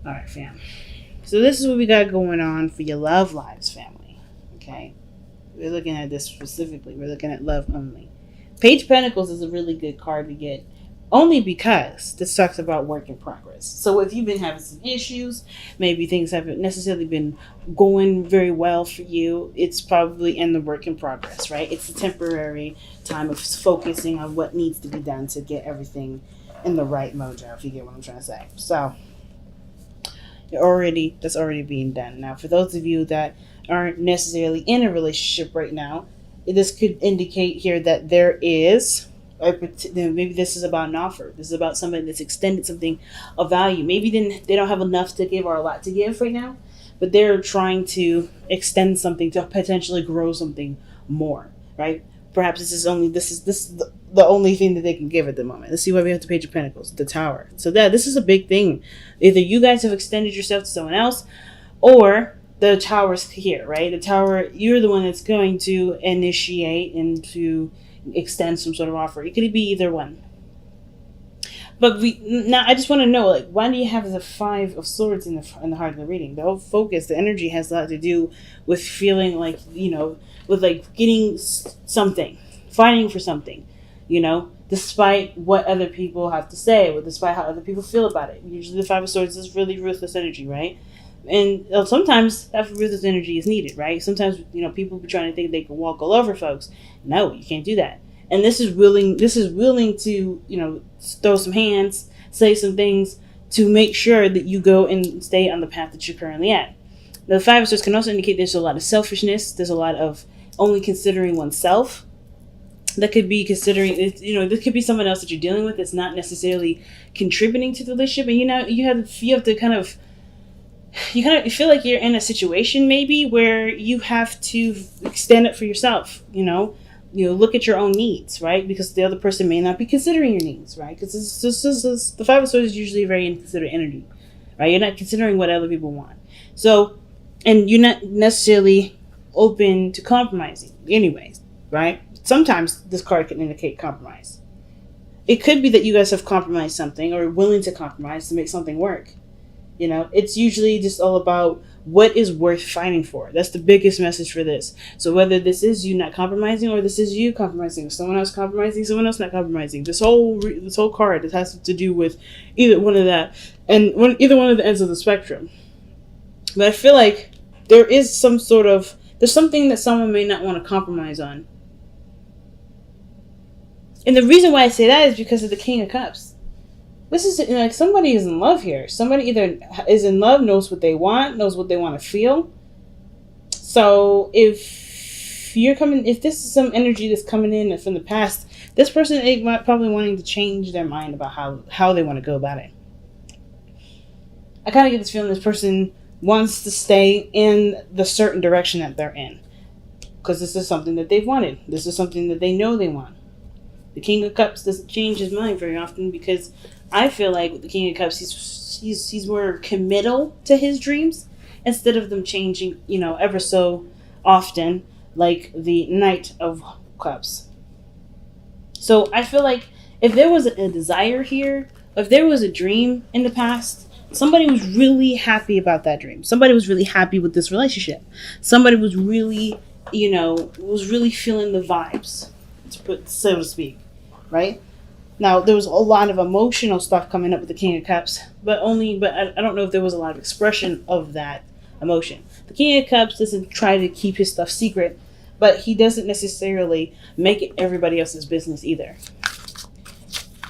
All right, fam. So this is what we got going on for your love lives, family. Okay, we're looking at this specifically. We're looking at love only. Page of Pentacles is a really good card to get, only because this talks about work in progress. So if you've been having some issues, maybe things haven't necessarily been going very well for you, it's probably in the work in progress, right? It's a temporary time of focusing on what needs to be done to get everything in the right mojo, if you get what I'm trying to say. So that's already being done. Now, for those of you that aren't necessarily in a relationship right now, this could indicate here that there is maybe this is about an offer. This is about somebody that's extended something of value. Maybe then they don't have enough to give or a lot to give right now, but they're trying to extend something to potentially grow something more, right? Perhaps this is the only thing that they can give at the moment. Let's see why we have the Page of Pentacles, the Tower. So this is a big thing. Either you guys have extended yourself to someone else, or the Tower's here, right? The Tower, you're the one that's going to initiate and to extend some sort of offer. It could be either one. But now I just want to know, like, why do you have the Five of Swords in the heart of the reading? The whole focus, the energy has a lot to do with feeling like, with like getting something, fighting for something, despite what other people have to say, or despite how other people feel about it. Usually the Five of Swords is really ruthless energy, right? And sometimes that ruthless energy is needed, right? Sometimes, people be trying to think they can walk all over folks. No, you can't do that. And this is willing to, throw some hands, say some things to make sure that you go and stay on the path that you're currently at. The Five of Swords can also indicate there's a lot of selfishness. There's a lot of only considering oneself. That could be considering, this could be someone else that you're dealing with that's not necessarily contributing to the relationship. And you have to kind of you feel like you're in a situation maybe where you have to stand up for yourself, look at your own needs, right? Because the other person may not be considering your needs, right? Because the Five of Swords is usually very inconsiderate energy, right? You're not considering what other people want. So, and you're not necessarily open to compromising anyways, right? Sometimes this card can indicate compromise. It could be that you guys have compromised something or are willing to compromise to make something work. It's usually just all about what is worth fighting for. That's the biggest message for this. So whether this is you not compromising or this is you compromising, someone else compromising, someone else not compromising, this whole card, it has to do with either one of that and either one of the ends of the spectrum. But I feel like there's something that someone may not want to compromise on. And the reason why I say that is because of the King of Cups. This is like somebody is in love here. Somebody either is in love, knows what they want to feel. So if this is some energy that's coming in from the past, this person is probably wanting to change their mind about how they want to go about it. I kind of get this feeling this person wants to stay in the certain direction that they're in. Because this is something that they've wanted. This is something that they know they want. The King of Cups doesn't change his mind very often because I feel like with the King of Cups, he's more committal to his dreams instead of them changing, ever so often, like the Knight of Cups. So I feel like if there was a desire here, if there was a dream in the past, somebody was really happy about that dream. Somebody was really happy with this relationship. Somebody was really, feeling the vibes, so to speak, right? Now, there was a lot of emotional stuff coming up with the King of Cups, but I don't know if there was a lot of expression of that emotion. The King of Cups doesn't try to keep his stuff secret, but he doesn't necessarily make it everybody else's business either.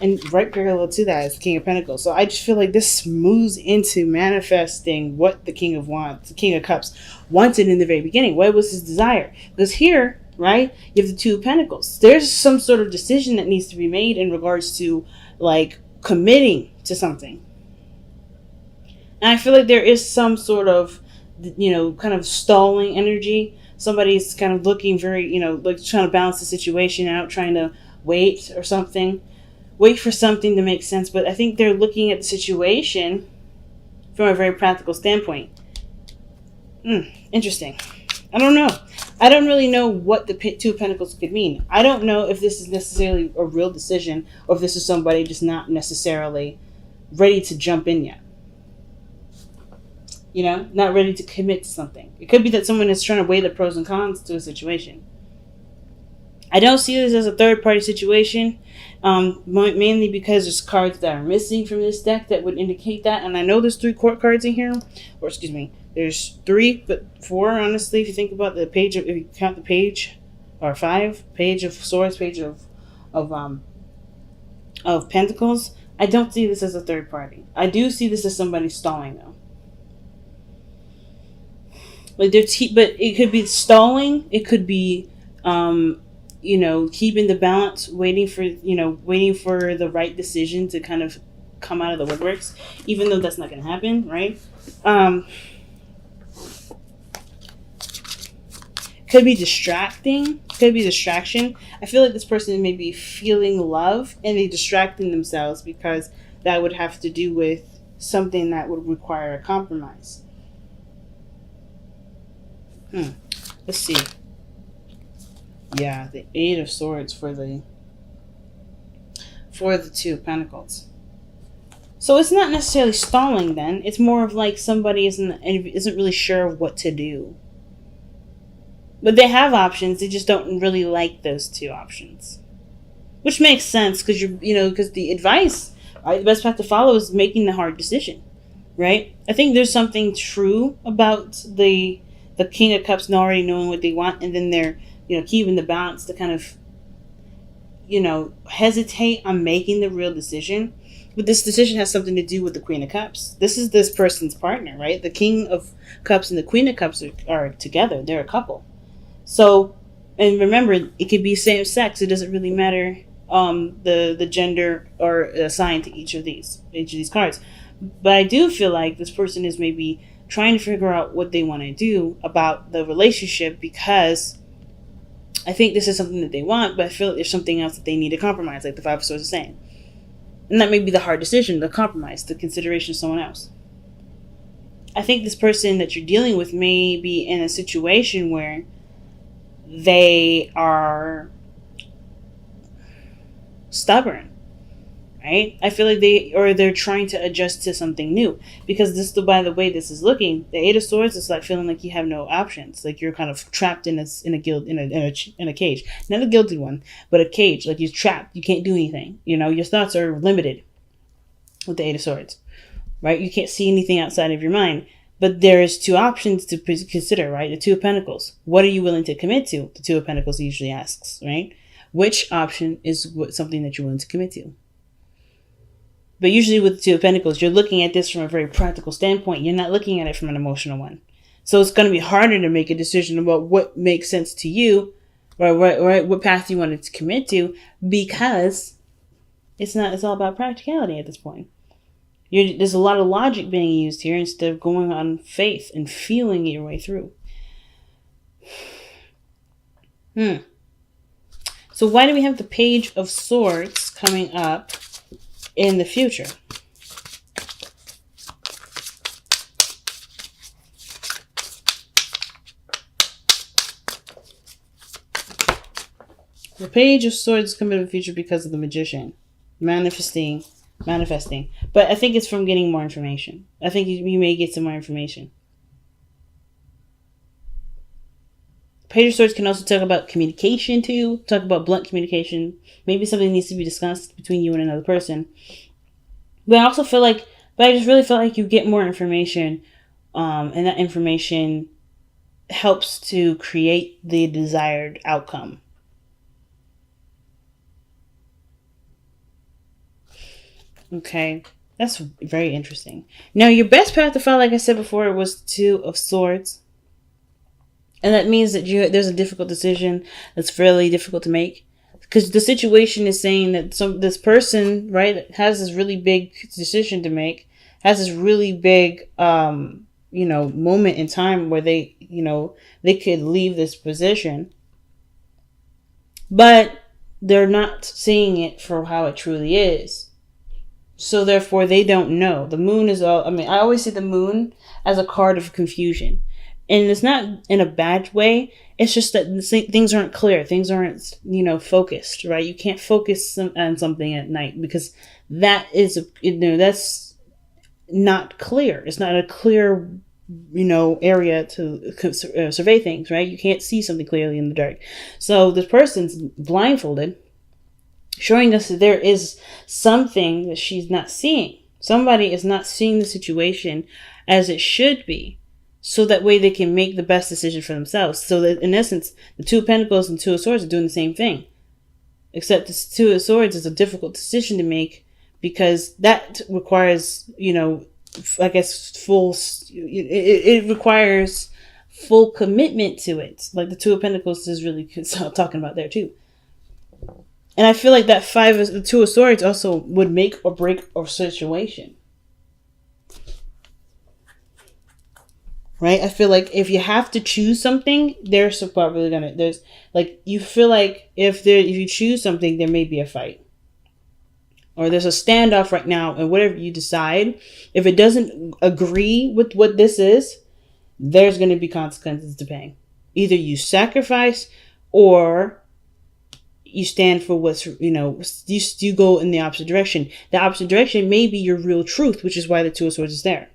And right parallel to that is the King of Pentacles. So I just feel like this moves into manifesting what the King of Cups wanted in the very beginning. What was his desire? Because here, right, you have the Two of Pentacles. There's some sort of decision that needs to be made in regards to like committing to something. And I feel like there is some sort of, kind of stalling energy. Somebody's kind of looking very, like trying to balance the situation out, trying to wait or something. Wait for something to make sense. But I think they're looking at the situation from a very practical standpoint. Interesting. I don't know. I don't really know what the Two of Pentacles could mean. I don't know if this is necessarily a real decision or if this is somebody just not necessarily ready to jump in yet. not ready to commit to something. It could be that someone is trying to weigh the pros and cons to a situation. I don't see this as a third party situation, mainly because there's cards that are missing from this deck that would indicate that. And I know there's 3 court cards in here, or excuse me, there's 3, but 4, honestly, if you think about the page, if you count the page, or 5, page of swords, page of pentacles. I don't see this as a third party. I do see this as somebody stalling, though. Like but it could be stalling. It could be, keeping the balance, waiting for the right decision to kind of come out of the woodworks, even though that's not going to happen, right? Could be distracting. Could be distraction. I feel like this person may be feeling love and they distracting themselves because that would have to do with something that would require a compromise. Let's see. Yeah, the 8 of Swords for the 2 of Pentacles. So it's not necessarily stalling then. It's more of like somebody isn't really sure what to do. But they have options. They just don't really like those 2 options. Which makes sense because because the advice, right, the best path to follow is making the hard decision, right? I think there's something true about the King of Cups already knowing what they want, and then they're keeping the balance to kind of hesitate on making the real decision. But this decision has something to do with the Queen of Cups. This is this person's partner, right? The King of Cups and the Queen of Cups are together. They're a couple. So, and remember, it could be same sex. It doesn't really matter the gender or assigned to each of these cards. But I do feel like this person is maybe trying to figure out what they want to do about the relationship, because I think this is something that they want, but I feel like there's something else that they need to compromise, like the 5 of Swords is saying. And that may be the hard decision, the compromise, the consideration of someone else. I think this person that you're dealing with may be in a situation where they are stubborn, right? I feel like they're trying to adjust to something new, because by the way this is looking, the 8 of Swords is like feeling like you have no options, like you're kind of trapped in a cage, not a gilded one, but a cage, like you're trapped, you can't do anything, your thoughts are limited with the 8 of Swords, right? You can't see anything outside of your mind. But there's 2 options to consider, right? The 2 of Pentacles. What are you willing to commit to? The 2 of Pentacles usually asks, right? Which option is something that you're willing to commit to? But usually with the 2 of Pentacles, you're looking at this from a very practical standpoint. You're not looking at it from an emotional one. So it's going to be harder to make a decision about what makes sense to you, or what path you wanted to commit to, because it's all about practicality at this point. There's a lot of logic being used here instead of going on faith and feeling your way through. So why do we have the Page of Swords coming up in the future? The Page of Swords is coming in the future because of the Magician. Manifesting. But I think it's from getting more information. I think you may get some more information. Page of Swords can also talk about communication too. Talk about blunt communication. Maybe something needs to be discussed between you and another person. But I just really feel like you get more information, and that information helps to create the desired outcome. Okay, that's very interesting. Now, your best path to follow, like I said before, was 2 of Swords. And that means that there's a difficult decision that's fairly difficult to make. Because the situation is saying that this person, right, has this really big decision to make, has this really big, moment in time where they could leave this position. But they're not seeing it for how it truly is. So therefore, they don't know. The moon is I always see the moon as a card of confusion. And it's not in a bad way. It's just that things aren't clear. Things aren't, focused, right? You can't focus on something at night because that is, that's not clear. It's not a clear area to survey things, right? You can't see something clearly in the dark. So this person's blindfolded, showing us that there is something that she's not seeing. Somebody is not seeing the situation as it should be, so that way they can make the best decision for themselves. So that in essence, the Two of Pentacles and Two of Swords are doing the same thing. Except the Two of Swords is a difficult decision to make, because that requires, I guess, it requires full commitment to it. Like the Two of Pentacles is really talking about there too. And I feel like that the Two of Swords also would make or break a situation. Right? I feel like if you have to choose something, there's probably you feel like if you choose something, there may be a fight. Or there's a standoff right now, and whatever you decide, if it doesn't agree with what this is, there's going to be consequences to paying. Either you sacrifice, or you stand for what's, you go in the opposite direction. The opposite direction may be your real truth, which is why the Two of Swords is there.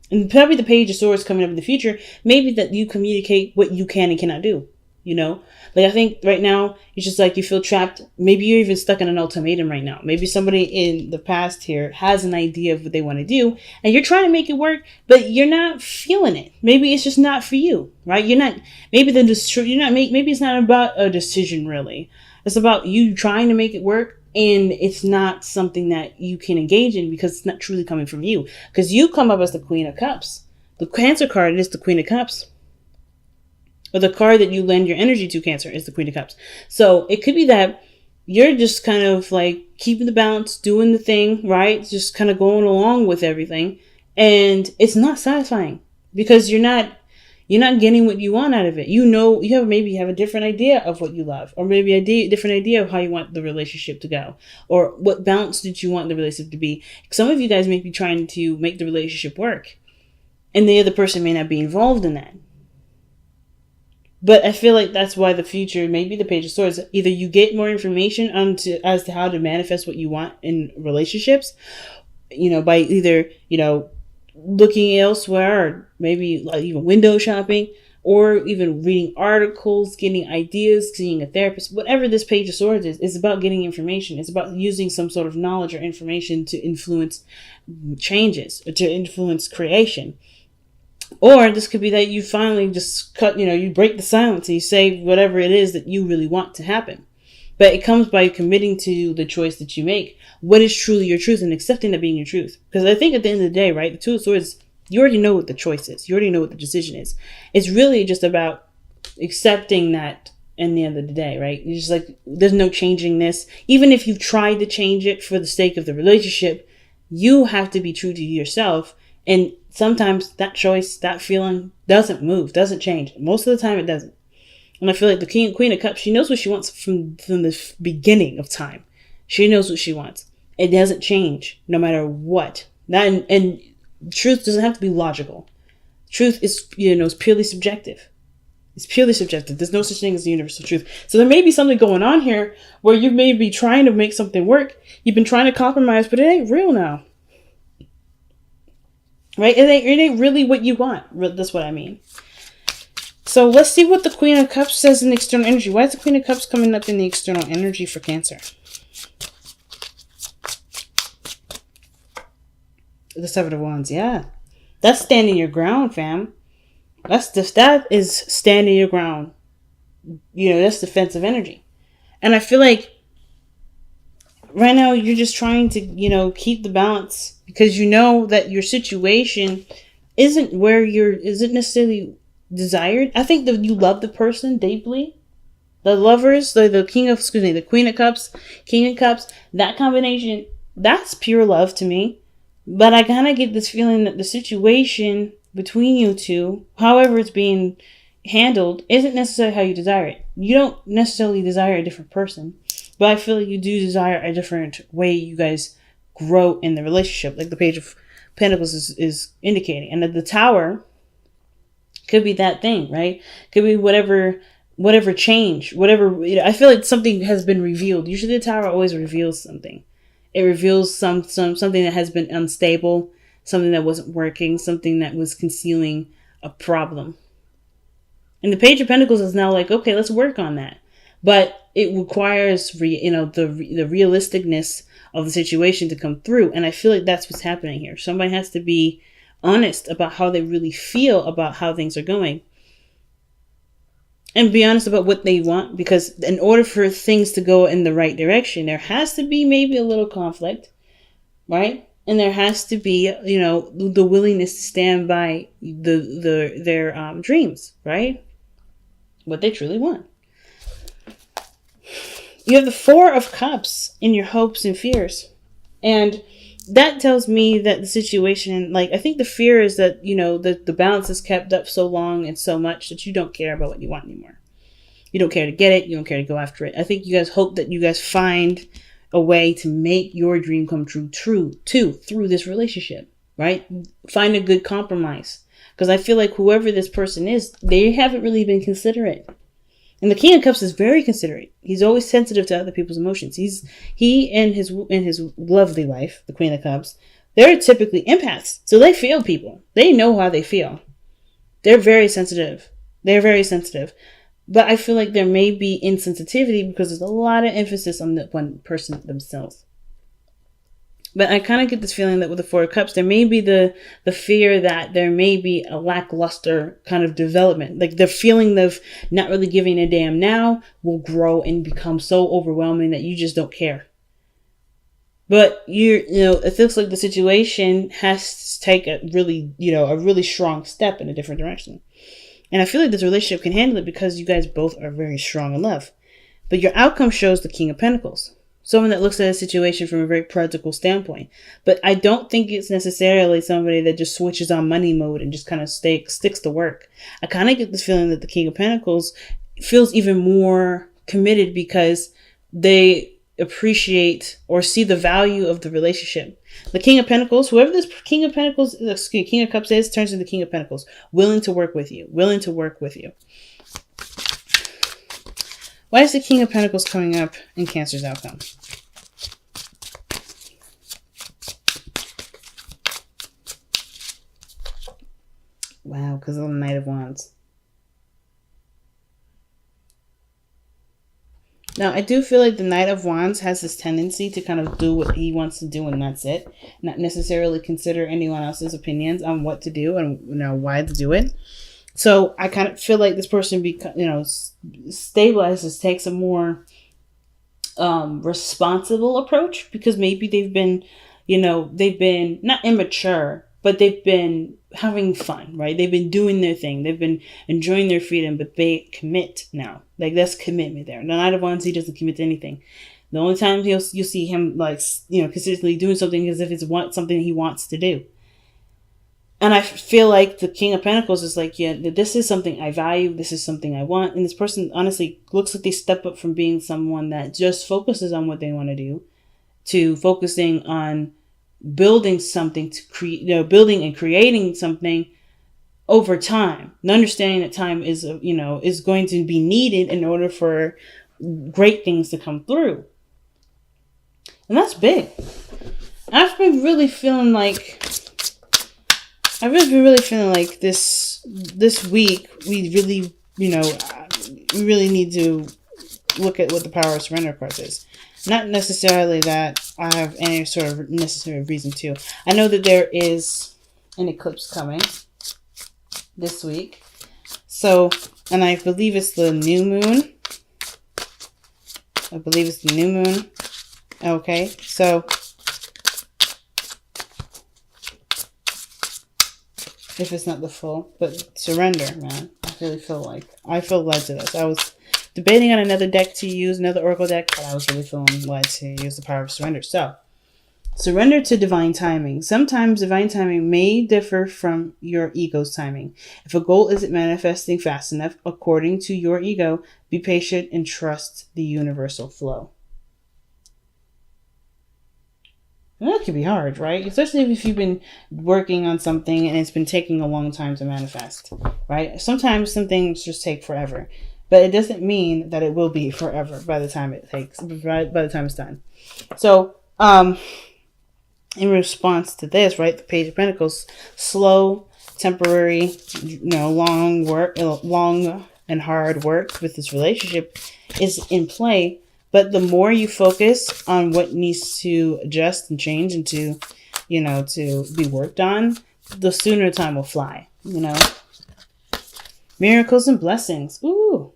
And probably the Page of Swords coming up in the future, maybe that you communicate what you can and cannot do. Like I think right now, it's just like you feel trapped. Maybe you're even stuck in an ultimatum right now. Maybe somebody in the past here has an idea of what they want to do, and you're trying to make it work, but you're not feeling it. Maybe it's just not for you, right? Maybe it's not about a decision really. It's about you trying to make it work, and it's not something that you can engage in because it's not truly coming from you. Because you come up as the Queen of Cups. The Cancer card is the Queen of Cups. Or the card that you lend your energy to, Cancer, is the Queen of Cups. So it could be that you're just kind of like keeping the balance, doing the thing, right? Just kind of going along with everything. And it's not satisfying because you're not getting what you want out of it. Maybe you have a different idea of what you love, or maybe a different idea of how you want the relationship to go, or what balance did you want the relationship to be. Some of you guys may be trying to make the relationship work, and the other person may not be involved in that. But I feel like that's why the future, maybe the Page of Swords, either you get more information as to how to manifest what you want in relationships, by either, looking elsewhere, or maybe like even window shopping, or even reading articles, getting ideas, seeing a therapist. Whatever this Page of Swords is about getting information. It's about using some sort of knowledge or information to influence changes, or to influence creation. Or this could be that you finally just you break the silence and you say whatever it is that you really want to happen. But it comes by committing to the choice that you make. What is truly your truth, and accepting that being your truth. Because I think at the end of the day, right, the Two of Swords, you already know what the choice is. You already know what the decision is. It's really just about accepting that in the end of the day, right? You're just like, there's no changing this. Even if you've tried to change it for the sake of the relationship, you have to be true to yourself. And sometimes that choice, that feeling doesn't move, doesn't change. Most of the time it doesn't. And I feel like the Queen of Cups, she knows what she wants from the beginning of time. She knows what she wants. It doesn't change no matter what. And truth doesn't have to be logical. Truth is, is purely subjective. It's purely subjective. There's no such thing as the universal truth. So there may be something going on here where you may be trying to make something work. You've been trying to compromise, but it ain't real now. Right? It ain't really what you want. That's what I mean. So let's see what the Queen of Cups says in the external energy. Why is the Queen of Cups coming up in the external energy for Cancer? The Seven of Wands, yeah. That's standing your ground, fam. That is standing your ground. That's defensive energy. And I feel like right now you're just trying to, keep the balance, because you know that your situation isn't necessarily desired. I think that you love the person deeply. The lovers, the Queen of Cups, King of Cups, that combination, that's pure love to me. But I kind of get this feeling that the situation between you two, however it's being handled, isn't necessarily how you desire it. You don't necessarily desire a different person, but I feel like you do desire a different way you guys grow in the relationship, like the Page of Pentacles is indicating. And the Tower could be that thing, right? Could be whatever change, I feel like something has been revealed. Usually the Tower always reveals something. It reveals something that has been unstable, something that wasn't working, something that was concealing a problem. And the Page of Pentacles is now like, okay, let's work on that. But it requires, the realisticness of the situation to come through. And I feel like that's what's happening here. Somebody has to be honest about how they really feel about how things are going. And be honest about what they want. Because in order for things to go in the right direction, there has to be maybe a little conflict, right? And there has to be, the willingness to stand by their dreams, right? What they truly want. You have the Four of Cups in your hopes and fears. And that tells me that the situation, I think the fear is that, the balance is kept up so long and so much that you don't care about what you want anymore. You don't care to get it. You don't care to go after it. I think you guys hope that you guys find a way to make your dream come true too, through this relationship, right? Find a good compromise. Because I feel like whoever this person is, they haven't really been considerate. And the King of Cups is very considerate. He's always sensitive to other people's emotions. He and his lovely wife, the Queen of Cups, they're typically empaths. So they feel people. They know how they feel. They're very sensitive. But I feel like there may be insensitivity because there's a lot of emphasis on the one person themselves. But I kind of get this feeling that with the Four of Cups, there may be the fear that there may be a lackluster kind of development. Like the feeling of not really giving a damn now will grow and become so overwhelming that you just don't care. But it feels like the situation has to take a really strong step in a different direction. And I feel like this relationship can handle it because you guys both are very strong in love. But your outcome shows the King of Pentacles. Someone that looks at a situation from a very practical standpoint. But I don't think it's necessarily somebody that just switches on money mode and just kind of sticks to work. I kind of get this feeling that the King of Pentacles feels even more committed because they appreciate or see the value of the relationship. The King of Pentacles, whoever this King of Cups is, turns into the King of Pentacles. Willing to work with you. Why is the King of Pentacles coming up in Cancer's outcome? Wow, because of the Knight of Wands. Now, I do feel like the Knight of Wands has this tendency to kind of do what he wants to do and that's it. Not necessarily consider anyone else's opinions on what to do and why to do it. So I kind of feel like this person stabilizes, takes a more responsible approach because maybe they've been not immature, but they've been having fun, right? They've been doing their thing. They've been enjoying their freedom, but they commit now. Like that's commitment there. The Knight of Wands, he doesn't commit to anything. The only time you'll see him consistently doing something is if it's something he wants to do. And I feel like the King of Pentacles is like, yeah, this is something I value. This is something I want. And this person honestly looks like they step up from being someone that just focuses on what they want to do to focusing on building something to create, building and creating something over time. And understanding that time is going to be needed in order for great things to come through. And that's big. I've been really feeling like this week we really need to look at what the Power of Surrender card is. Not necessarily that I have any sort of necessary reason to. I know that there is an eclipse coming this week. So, and I believe it's the new moon. Okay, so if it's not the full, but surrender, man. I feel led to this. I was debating on another deck to use, another oracle deck, but I was really feeling led to use the Power of Surrender. So, surrender to divine timing. Sometimes divine timing may differ from your ego's timing. If a goal isn't manifesting fast enough according to your ego, be patient and trust the universal flow. And that can be hard, right? Especially if you've been working on something and it's been taking a long time to manifest, right? Sometimes some things just take forever. But it doesn't mean that it will be forever by the time it's done. So, in response to this, right, the Page of Pentacles, slow temporary, long and hard work with this relationship is in play. But the more you focus on what needs to adjust and change and to be worked on, the sooner time will fly. Miracles and blessings. Ooh,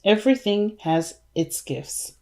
everything has its gifts.